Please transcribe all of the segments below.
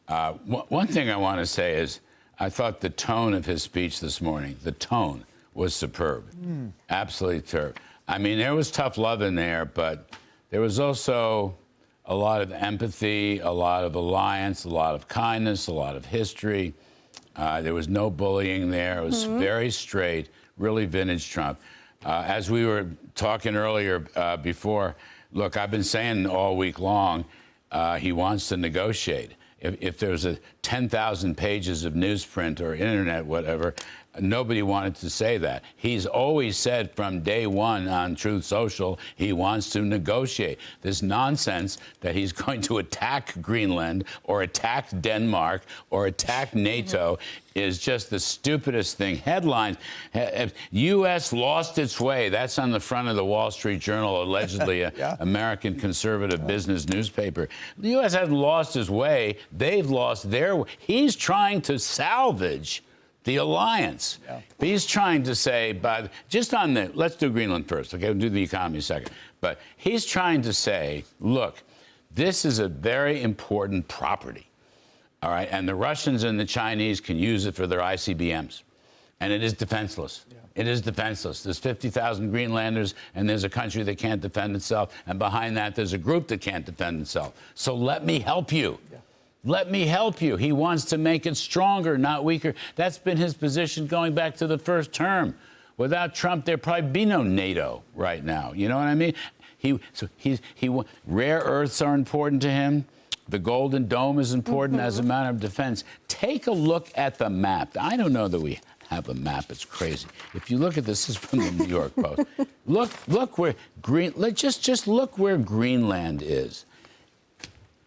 One thing I want to say is I thought the tone of his speech this morning, the tone was superb. Absolutely superb. I mean, there was tough love in there, but there was also a lot of empathy, a lot of alliance, a lot of kindness, a lot of history. There was no bullying there. It was very straight, really vintage Trump. As we were talking earlier before, look, I've been saying all week long, he wants to negotiate. If there's 10,000 pages of newsprint or internet, whatever, nobody wanted to say that. He's always said from day one on Truth Social, he wants to negotiate. This nonsense that he's going to attack Greenland or attack Denmark or attack NATO is just the stupidest thing. Headlines, U.S. lost its way. That's on the front of the Wall Street Journal, allegedly an American conservative business newspaper. The U.S. hasn't lost its way. They've lost their way. He's trying to salvage the alliance. He's trying to say, let's do Greenland first, okay? We'll do the economy second. But he's trying to say, look, this is a very important property, all right? And the Russians and the Chinese can use it for their ICBMs. And it is defenseless. It is defenseless. There's 50,000 Greenlanders, and there's a country that can't defend itself. And behind that, there's a group that can't defend itself. So let me help you. Let me help you. He wants to make it stronger, not weaker. That's been his position going back to the first term. Without Trump, there'd probably be no NATO right now. You know what I mean? Rare earths are important to him. The Golden Dome is important as a matter of defense. Take a look at the map. I don't know that we have a map. It's crazy. If you look at this is from the New York Post. Look where just look where Greenland is.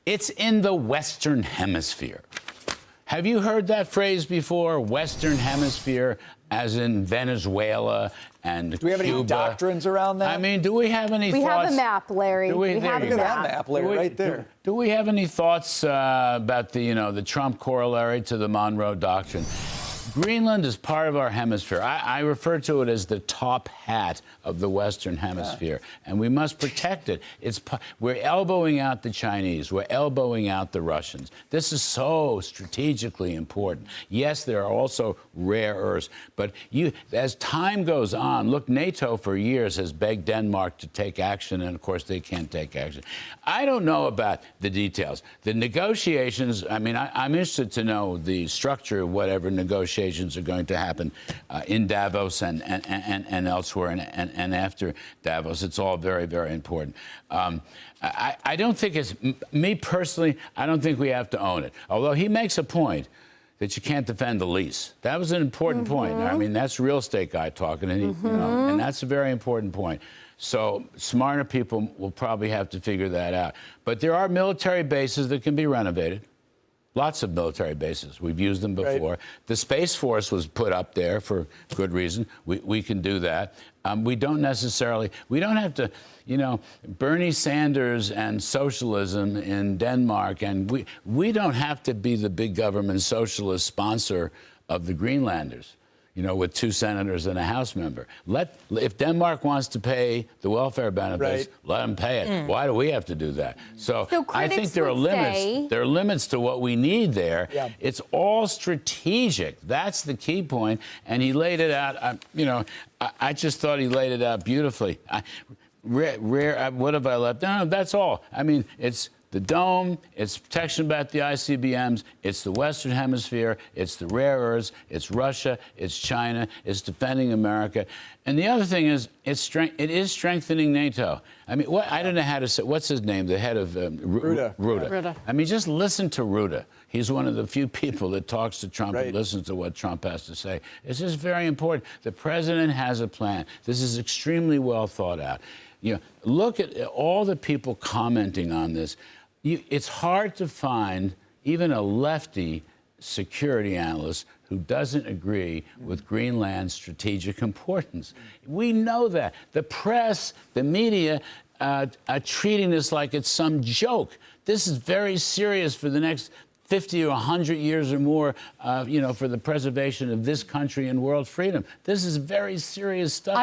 It's in the Western Hemisphere. Have you heard that phrase before? Western Hemisphere, as in Venezuela and Cuba. Do we have any doctrines around that? I mean, do we have any thoughts? We have a map, Larry. We have a map, Larry, right there. Do we have any thoughts about the Trump corollary to the Monroe Doctrine? Greenland is part of our hemisphere. I refer to it as the top hat of the Western Hemisphere, and we must protect it. We're elbowing out the Chinese. We're elbowing out the Russians. This is so strategically important. Yes, there are also rare earths, but as time goes on, look, NATO for years has begged Denmark to take action, and of course they can't take action. I don't know about the details. The negotiations, I mean, I'm interested to know the structure of whatever negotiations are going to happen in Davos and elsewhere and after Davos. It's all very, very important. I don't think it's, me personally, I don't think we have to own it. Although he makes a point that you can't defend the lease. That was an important point. I mean, that's real estate guy talking, and, and that's a very important point. So smarter people will probably have to figure that out. But there are military bases that can be renovated. Lots of military bases. We've used them before. Right. The Space Force was put up there for good reason. We can do that. We don't have to, Bernie Sanders and socialism in Denmark, and we don't have to be the big government socialist sponsor of the Greenlanders, with 2 senators and a House member. If Denmark wants to pay the welfare benefits, let them pay it. Why do we have to do that? So I think there are limits. There are limits to what we need there. Yeah. It's all strategic. That's the key point. And he laid it out. I just thought he laid it out beautifully. What have I left? No, that's all. I mean, it's the dome, it's protection about the ICBMs, it's the Western Hemisphere, it's the rare earths, it's Russia, it's China, it's defending America. And the other thing is, it is strengthening NATO. I mean, I don't know how to say, what's his name, the head of Ruda. I mean, just listen to Ruda. He's one of the few people that talks to Trump and listens to what Trump has to say. It's just very important. The president has a plan. This is extremely well thought out. Look at all the people commenting on this. It's hard to find even a lefty security analyst who doesn't agree with Greenland's strategic importance. We know that. The press, the media are treating this like it's some joke. This is very serious for the next 50 or 100 years or more, for the preservation of this country and world freedom. This is very serious stuff.